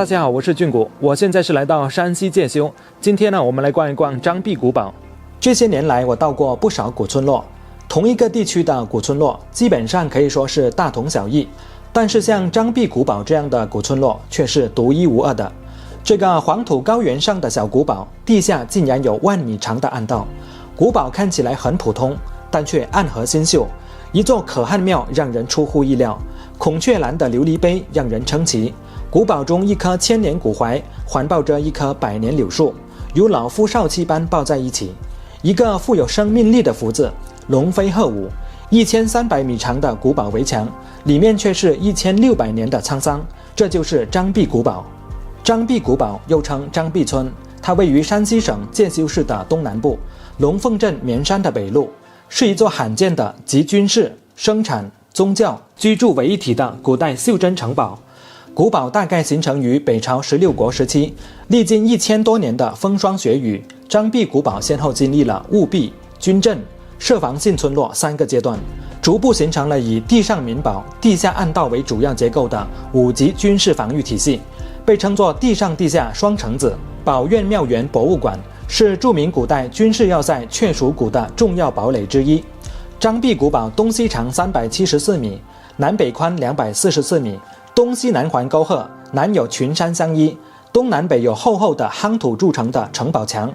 大家好，我是俊谷，我现在是来到山西介休。今天呢，我们来逛一逛张壁古堡。这些年来，我到过不少古村落，同一个地区的古村落基本上可以说是大同小异，但是像张壁古堡这样的古村落却是独一无二的。这个黄土高原上的小古堡，地下竟然有10000米长的暗道。古堡看起来很普通，但却暗合新秀。一座可汗庙让人出乎意料，孔雀蓝的琉璃杯让人称奇。古堡中一棵千年古槐环抱着一棵百年柳树，如老夫少妻般抱在一起。一个富有生命力的福字，龙飞鹤舞。1300米长的古堡围墙，里面却是1600年的沧桑。这就是张壁古堡。张壁古堡又称张壁村，它位于山西省介休市的东南部，龙凤镇绵山的北麓，是一座罕见的集军事、生产、宗教、居住为一体的古代袖珍城堡。古堡大概形成于北朝16国时期，历经1000多年的风霜雪雨，张壁古堡先后经历了务壁、军镇、设防性村落3个阶段，逐步形成了以地上民堡、地下暗道为主要结构的5级军事防御体系，被称作地上地下双城子。宝苑庙园博物馆是著名古代军事要塞确属谷的重要堡垒之一。张壁古堡东西长374米，南北宽244米，东西南环沟壑，南有群山相依，东南北有厚厚的夯土筑成的城堡墙。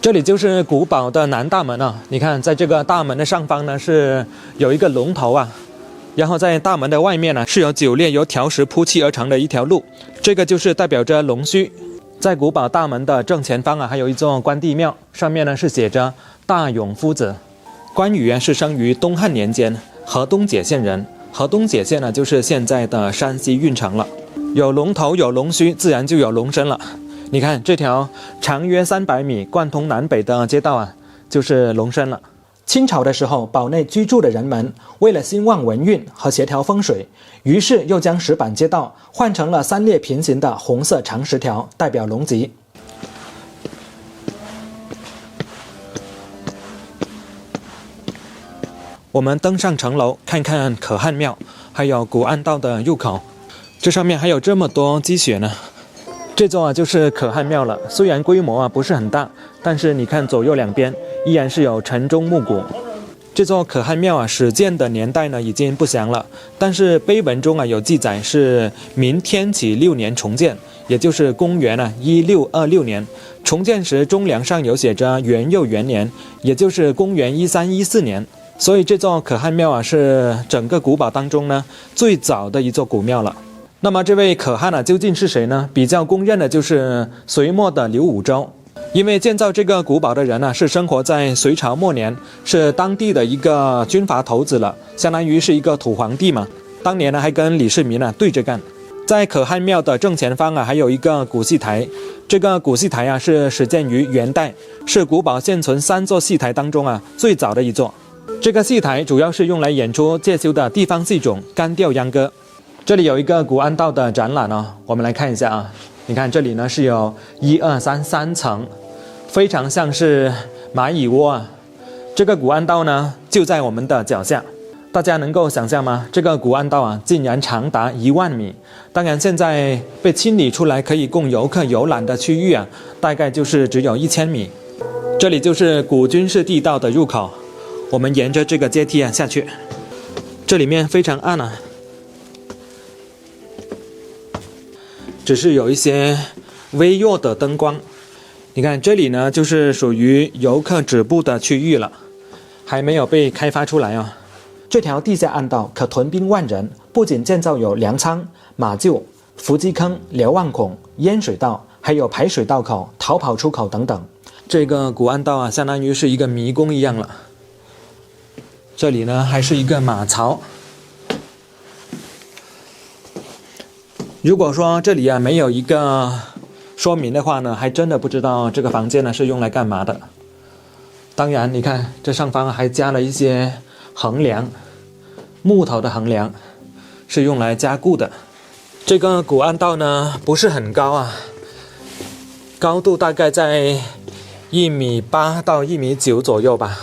这里就是古堡的南大门啊，你看，在这个大门的上方呢是有一个龙头啊，然后在大门的外面呢是有9列由条石铺砌而成的一条路，这个就是代表着龙须。在古堡大门的正前方啊，还有一座关帝庙，上面呢是写着大勇夫子。关羽是生于东汉年间，河东解县人。河东解县呢，就是现在的山西运城了。有龙头有龙须，自然就有龙身了。你看这条长约300米、贯通南北的街道啊，就是龙身了。清朝的时候，堡内居住的人们为了兴旺文运和协调风水，于是又将石板街道换成了3列平行的红色长石条，代表龙脊。我们登上城楼，看看可汗庙，还有古暗道的入口。这上面还有这么多积雪呢。这座啊就是可汗庙了，虽然规模啊不是很大，但是你看左右两边依然是有晨钟暮鼓。这座可汗庙啊，始建的年代呢已经不详了，但是碑文中啊有记载是明天启6年重建，也就是公元1626年。重建时钟梁上有写着元佑元年，也就是公元1314年。所以这座可汗庙啊是整个古堡当中呢最早的一座古庙了。那么这位可汗啊究竟是谁呢？比较公认的就是隋末的刘武周。因为建造这个古堡的人呢是生活在隋朝末年，是当地的一个军阀头子了，相当于是一个土皇帝嘛。当年呢还跟李世民对着干。在可汗庙的正前方啊还有一个古戏台，这个古戏台啊是始建于元代，是古堡现存3座戏台当中啊最早的一座。这个戏台主要是用来演出介休的地方戏种干调秧歌。这里有一个古暗道的展览哦，我们来看一下啊。你看这里呢是有1、2、3层，非常像是蚂蚁窝啊。这个古暗道呢就在我们的脚下，大家能够想象吗？这个古暗道啊竟然长达10000米。当然现在被清理出来可以供游客游览的区域啊，大概就是只有1000米。这里就是古军事地道的入口，我们沿着这个阶梯啊下去。这里面非常暗啊，只是有一些微弱的灯光。你看这里呢就是属于游客止步的区域了，还没有被开发出来啊。这条地下暗道可屯兵万人，不仅建造有粮仓、马厩、伏击坑、瞭望孔、淹水道，还有排水道口、逃跑出口等等。这个古暗道啊相当于是一个迷宫一样了。这里呢还是一个马槽。如果说这里啊没有一个说明的话呢，还真的不知道这个房间呢是用来干嘛的。当然你看这上方还加了一些横梁，木头的横梁，是用来加固的。这个古暗道呢不是很高啊，高度大概在1.8米到1.9米左右吧。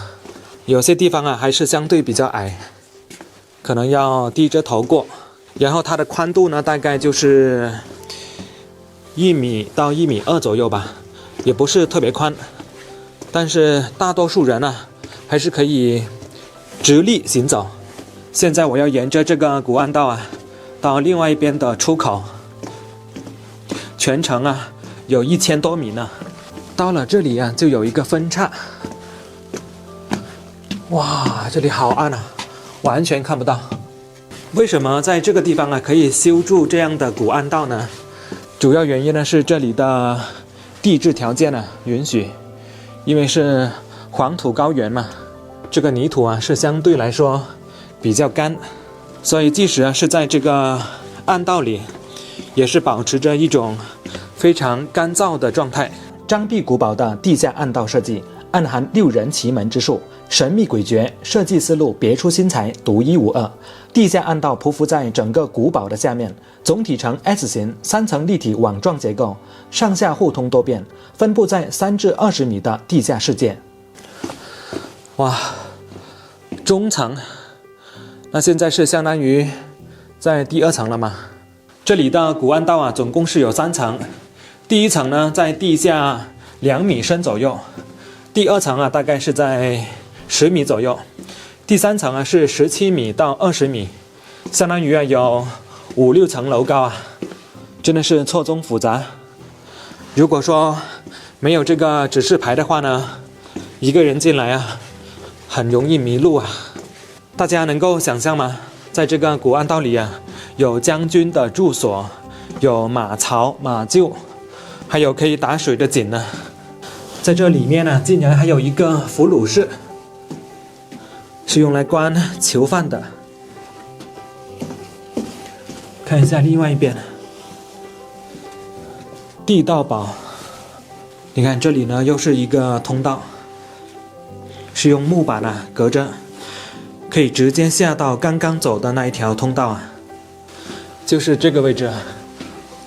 有些地方啊还是相对比较矮，可能要低着头过。然后它的宽度呢大概就是1米到1.2米左右吧，也不是特别宽，但是大多数人啊还是可以直立行走。现在我要沿着这个古暗道啊，到另外一边的出口，全程啊有1000多米呢。到了这里啊，就有一个分岔。哇，这里好暗啊，完全看不到。为什么在这个地方啊可以修筑这样的古暗道呢？主要原因呢是这里的地质条件呢允许，因为是黄土高原嘛，这个泥土啊是相对来说比较干，所以即使啊是在这个暗道里，也是保持着一种非常干燥的状态。张壁古堡的地下暗道设计暗含6人奇门之术，神秘诡谲，设计思路别出心裁，独一无二。地下暗道匍匐在整个古堡的下面，总体呈 S 型3层立体网状结构，上下互通多变，分布在3至20米的地下世界。哇，中层，那现在是相当于在第2层了吗？这里的古暗道啊，总共是有3层。第1层呢，在地下2米深左右；第2层啊，大概是在10米左右；第3层啊，是17米到20米，相当于啊有5、6层楼高啊，真的是错综复杂。如果说没有这个指示牌的话呢，一个人进来啊，很容易迷路啊。大家能够想象吗？在这个古暗道里啊，有将军的住所，有马槽、马厩，还有可以打水的井呢。在这里面呢，竟然还有一个俘虏室，是用来关囚犯的。看一下另外一边，地道堡。你看这里呢，又是一个通道，是用木板啊隔着，可以直接下到刚刚走的那一条通道啊，就是这个位置啊，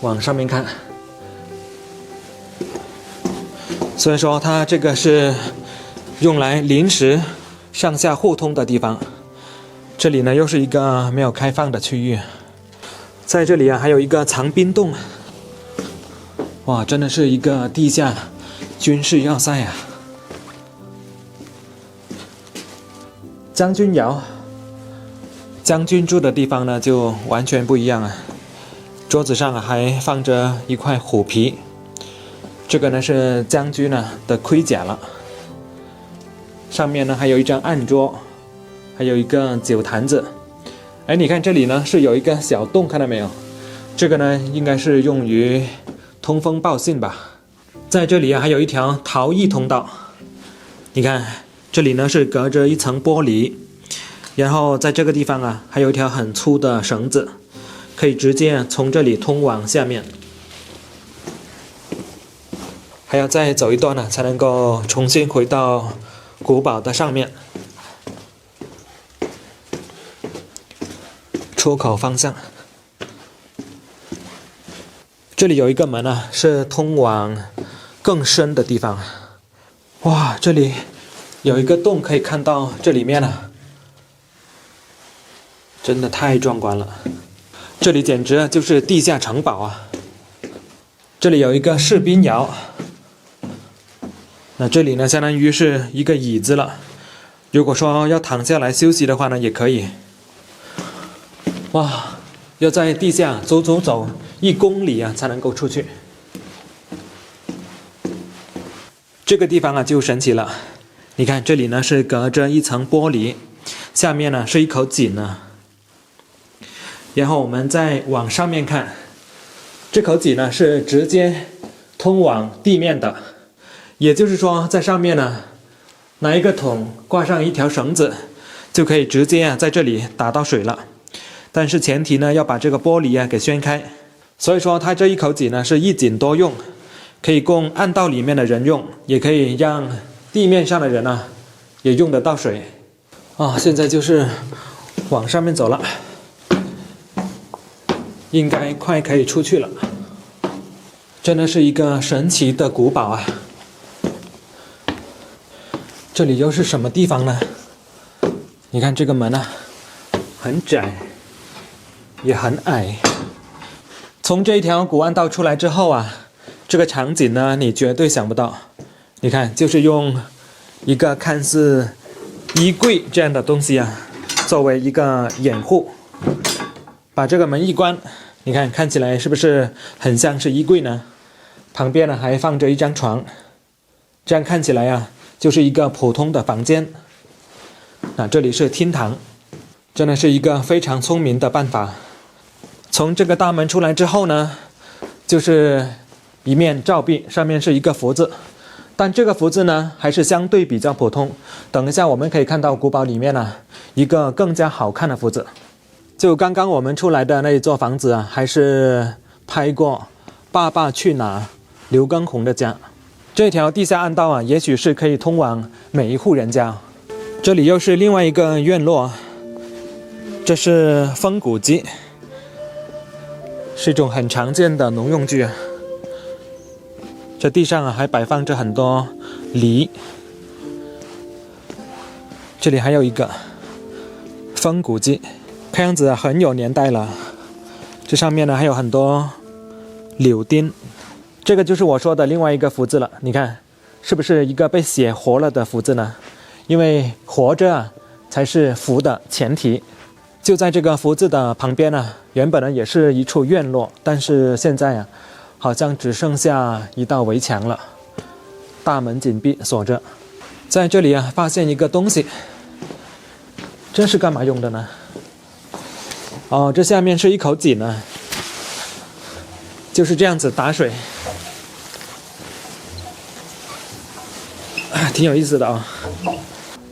往上面看。所以说它这个是用来临时上下互通的地方。这里呢又是一个没有开放的区域，在这里啊还有一个藏兵洞。哇，真的是一个地下军事要塞啊！将军窑，将军住的地方呢就完全不一样啊。桌子上啊还放着一块虎皮。这个呢是将军呢的盔甲了，上面呢还有一张案桌，还有一个酒坛子。哎，你看这里呢是有一个小洞，看到没有？这个呢应该是用于通风报信吧。在这里啊还有一条逃逸通道，你看这里呢是隔着一层玻璃，然后在这个地方啊还有一条很粗的绳子，可以直接从这里通往下面。还要再走一段呢，才能够重新回到古堡的上面。出口方向，这里有一个门啊，是通往更深的地方。哇，这里有一个洞，可以看到这里面了，真的太壮观了。这里简直就是地下城堡啊！这里有一个士兵窑。那这里呢，相当于是一个椅子了。如果说要躺下来休息的话呢，也可以。哇，要在地下走1公里啊，才能够出去。这个地方啊，就神奇了。你看这里呢是隔着一层玻璃，下面呢是一口井呢。然后我们再往上面看，这口井呢是直接通往地面的。也就是说，在上面呢，拿一个桶挂上一条绳子，就可以直接啊在这里打到水了。但是前提呢，要把这个玻璃啊给掀开。所以说，它这一口井呢是一井多用，可以供暗道里面的人用，也可以让地面上的人啊也用得到水。啊，现在就是往上面走了，应该快可以出去了。真的是一个神奇的古堡啊！这里又是什么地方呢？你看这个门啊，很窄，也很矮，从这一条古暗道出来之后啊，这个场景呢，你绝对想不到。你看，就是用一个看似衣柜这样的东西啊，作为一个掩护，把这个门一关，你看看起来是不是很像是衣柜呢？旁边呢还放着一张床，这样看起来啊，就是一个普通的房间。这里是厅堂，真的是一个非常聪明的办法。从这个大门出来之后呢，就是一面照壁，上面是一个福字，但这个福字呢还是相对比较普通。等一下我们可以看到古堡里面啊一个更加好看的福字。就刚刚我们出来的那一座房子啊，还是拍过《爸爸去哪》刘畊宏的家。这条地下暗道啊，也许是可以通往每一户人家。这里又是另外一个院落，这是风骨机，是一种很常见的农用具啊。这地上啊还摆放着很多梨，这里还有一个风骨机，看样子很有年代了。这上面呢还有很多柳钉，这个就是我说的另外一个福字了。你看，是不是一个被写活了的福字呢？因为活着啊才是福的前提。就在这个福字的旁边呢，原本呢也是一处院落，但是现在啊好像只剩下一道围墙了，大门紧闭锁着。在这里啊发现一个东西，这是干嘛用的呢？哦，这下面是一口井呢，就是这样子打水，挺有意思的啊。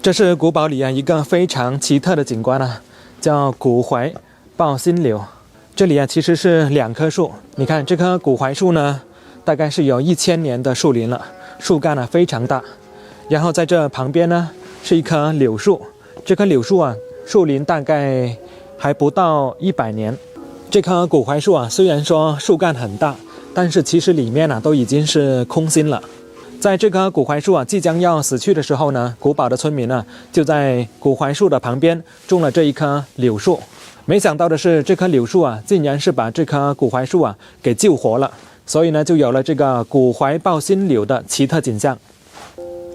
这是古堡里啊一个非常奇特的景观啊，叫古槐抱新柳。这里啊其实是2棵树，你看这棵古槐树呢，大概是有1000年的树龄了，树干呢非常大。然后在这旁边呢是一棵柳树，这棵柳树啊树龄大概还不到100年。这棵古槐树啊虽然说树干很大，但是其实里面啊都已经是空心了。在这棵古槐树啊即将要死去的时候呢，古堡的村民呢就在古槐树的旁边种了这一棵柳树。没想到的是，这棵柳树啊竟然是把这棵古槐树啊给救活了，所以呢就有了这个古槐抱新柳的奇特景象。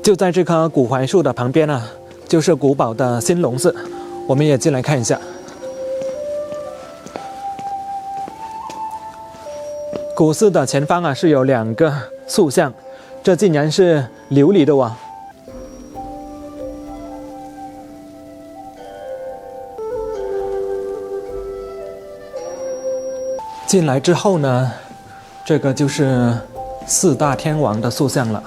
就在这棵古槐树的旁边呢，就是古堡的兴隆寺，我们也进来看一下。古寺的前方啊是有2个塑像，这竟然是琉璃的哇！进来之后呢，这个就是4大天王的塑像了。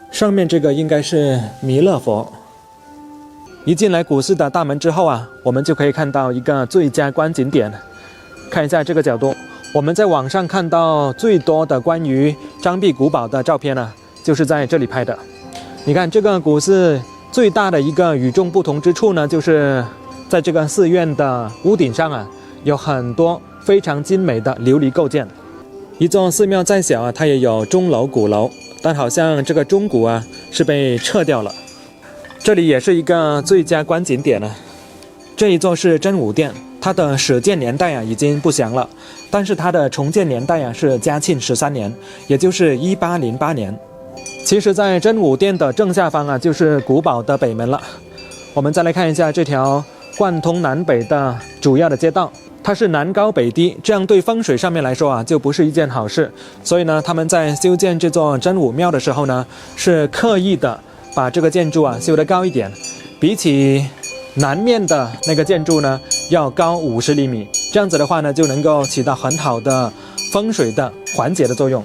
上面这个应该是弥勒佛。一进来古寺的大门之后啊，我们就可以看到一个最佳观景点。看一下这个角度，我们在网上看到最多的关于张壁古堡的照片呢，就是在这里拍的。你看这个古寺最大的一个与众不同之处呢，就是在这个寺院的屋顶上啊，有很多非常精美的琉璃构件。一座寺庙再小啊，它也有钟楼、鼓楼，但好像这个钟鼓啊是被撤掉了。这里也是一个最佳观景点呢。这一座是真武殿，它的始建年代啊已经不详了，但是它的重建年代啊是嘉庆13年，也就是1808年。其实在真武殿的正下方啊就是古堡的北门了。我们再来看一下这条贯通南北的主要的街道，它是南高北低，这样对风水上面来说啊就不是一件好事。所以呢他们在修建这座真武庙的时候呢，是刻意的把这个建筑啊修得高一点，比起南面的那个建筑呢要高50厘米，这样子的话呢就能够起到很好的风水的缓解的作用。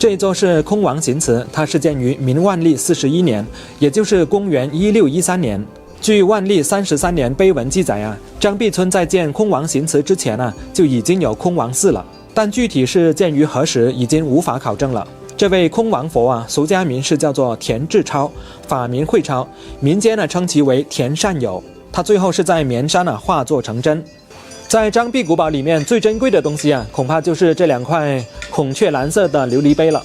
这一座是空王行祠，它是建于明万历41年，也就是公元1613年。据万历33年碑文记载啊，张壁村在建空王行祠之前啊，就已经有空王寺了，但具体是建于何时，已经无法考证了。这位空王佛啊，俗家名是叫做田志超，法名慧超，民间呢称其为田善友。他最后是在绵山化作成真。在张壁古堡里面最珍贵的东西啊，恐怕就是这2块孔雀蓝色的琉璃杯了。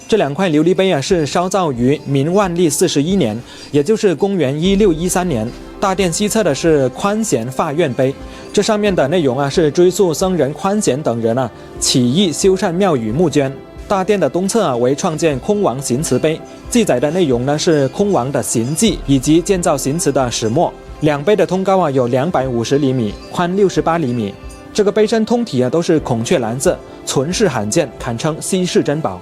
这2块琉璃杯啊，是烧造于明万历41年，也就是公元1613年。大殿西侧的是宽贤法院碑，这上面的内容啊，是追溯僧人宽贤等人啊起义修缮庙宇募捐。大殿的东侧啊为创建空王行祠碑，记载的内容呢是空王的行迹以及建造行祠的始末。2碑的通高啊有250厘米，宽68厘米。这个碑身通体啊都是孔雀蓝色，存世罕见，堪称稀世珍宝。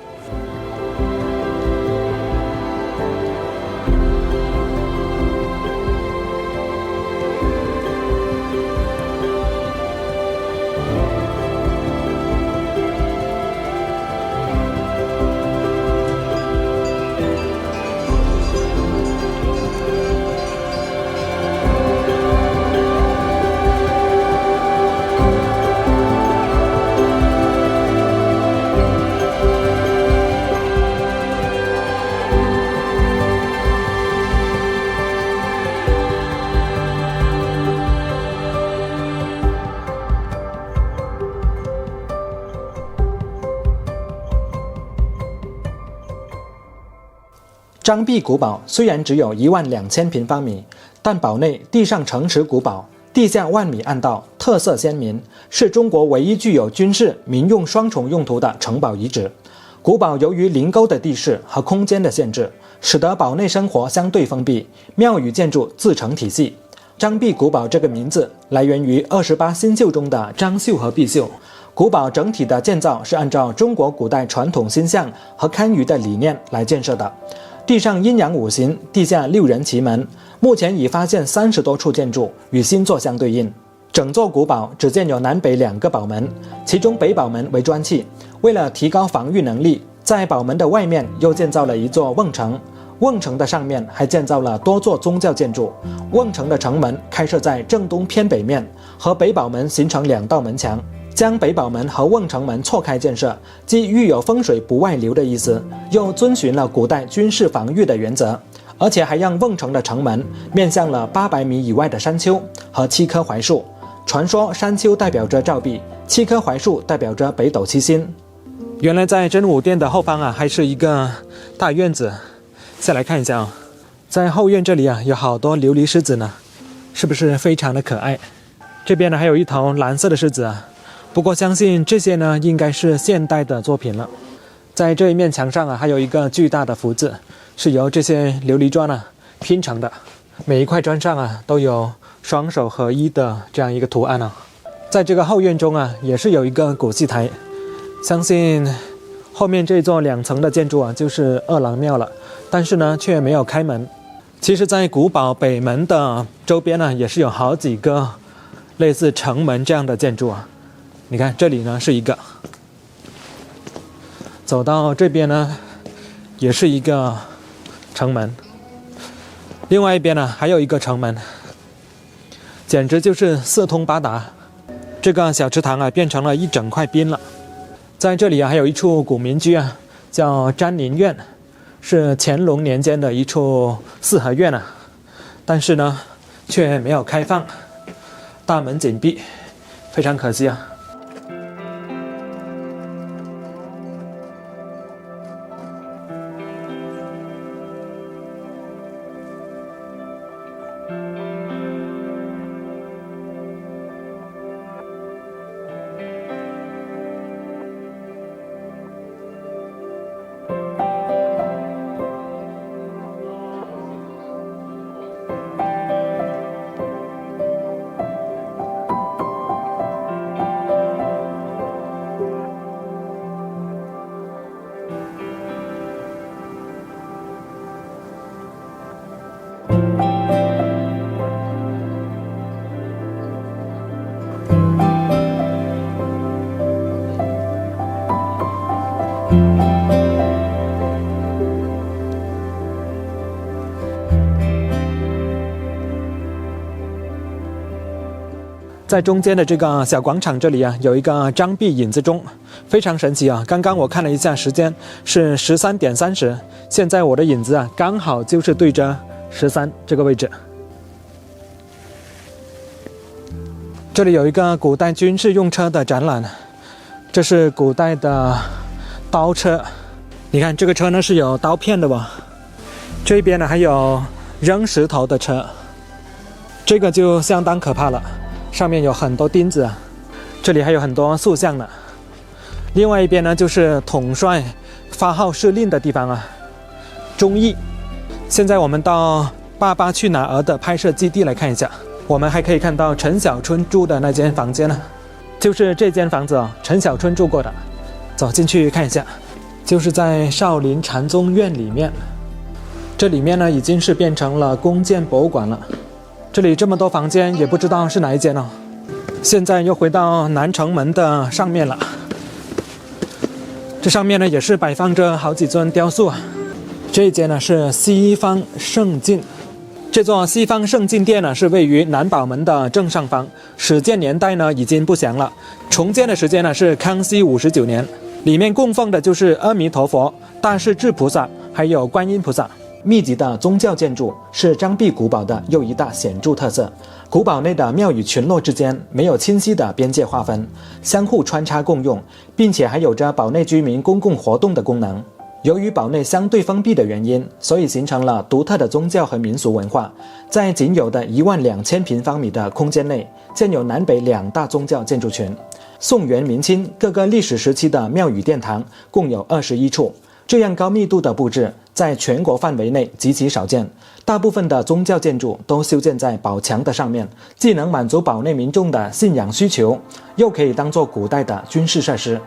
张壁古堡虽然只有12000平方米，但堡内地上城池古堡，地下万米暗道，特色鲜明，是中国唯一具有军事、民用双重用途的城堡遗址。古堡由于临沟的地势和空间的限制，使得堡内生活相对封闭，庙宇建筑自成体系。张壁古堡这个名字来源于28新秀中的张绣和毕绣。古堡整体的建造是按照中国古代传统星象和堪舆的理念来建设的。地上阴阳五行，地下6人奇门，目前已发现30多处建筑与星座相对应。整座古堡只建有南北2个堡门，其中北堡门为砖砌。为了提高防御能力，在堡门的外面又建造了一座瓮城，瓮城的上面还建造了多座宗教建筑。瓮城的城门开设在正东偏北面，和北堡门形成2道门墙。将北堡门和瓮城门错开建设，既寓有风水不外流的意思，又遵循了古代军事防御的原则，而且还让瓮城的城门面向了800米以外的山丘和7棵槐树。传说山丘代表着照壁，7棵槐树代表着北斗七星。原来在真武殿的后方啊，还是一个大院子。再来看一下啊，在后院这里啊，有好多琉璃狮子呢，是不是非常的可爱？这边呢还有一头蓝色的狮子啊。不过相信这些呢应该是现代的作品了。在这一面墙上啊，还有一个巨大的福字，是由这些琉璃砖啊拼成的。每一块砖上啊都有双手合一的这样一个图案啊。在这个后院中啊，也是有一个古戏台。相信后面这座2层的建筑啊就是二郎庙了，但是呢却没有开门。其实在古堡北门的周边呢，也是有好几个类似城门这样的建筑啊。你看这里呢是一个，走到这边呢也是一个城门，另外一边呢还有一个城门，简直就是四通八达。这个小池塘啊变成了一整块冰了。在这里啊还有一处古民居啊，叫詹林院，是乾隆年间的一处四合院啊，但是呢却没有开放，大门紧闭，非常可惜啊。在中间的这个小广场这里啊，有一个张臂引子钟，非常神奇啊！刚刚我看了一下时间，是13点30，现在我的引子啊，刚好就是对着13这个位置。这里有一个古代军事用车的展览，这是古代的刀车。你看这个车呢是有刀片的吧？这边呢还有扔石头的车，这个就相当可怕了，上面有很多钉子，这里还有很多塑像呢。另外一边呢就是统帅发号施令的地方啊，忠义。现在我们到《爸爸去哪儿》的拍摄基地来看一下，我们还可以看到陈小春住的那间房间呢，就是这间房子哦，陈小春住过的。走进去看一下，就是在少林禅宗院里面。这里面呢已经是变成了弓箭博物馆了。这里这么多房间，也不知道是哪一间哦。现在又回到南城门的上面了。这上面呢也是摆放着好几尊雕塑啊。这一间呢是西方圣境。这座西方圣境殿呢是位于南宝门的正上方，始建年代呢已经不详了，重建的时间呢是康熙59年。里面供奉的就是阿弥陀佛、大势至菩萨还有观音菩萨。密集的宗教建筑是张臂古堡的又一大显著特色。古堡内的庙宇群落之间没有清晰的边界划分，相互穿插共用，并且还有着堡内居民公共活动的功能。由于堡内相对封闭的原因，所以形成了独特的宗教和民俗文化。在仅有的12000平方米的空间内，建有南北2大宗教建筑群。宋元明清各个历史时期的庙宇殿堂共有21处。这样高密度的布置在全国范围内极其少见，大部分的宗教建筑都修建在堡墙的上面，既能满足堡内民众的信仰需求，又可以当作古代的军事设施。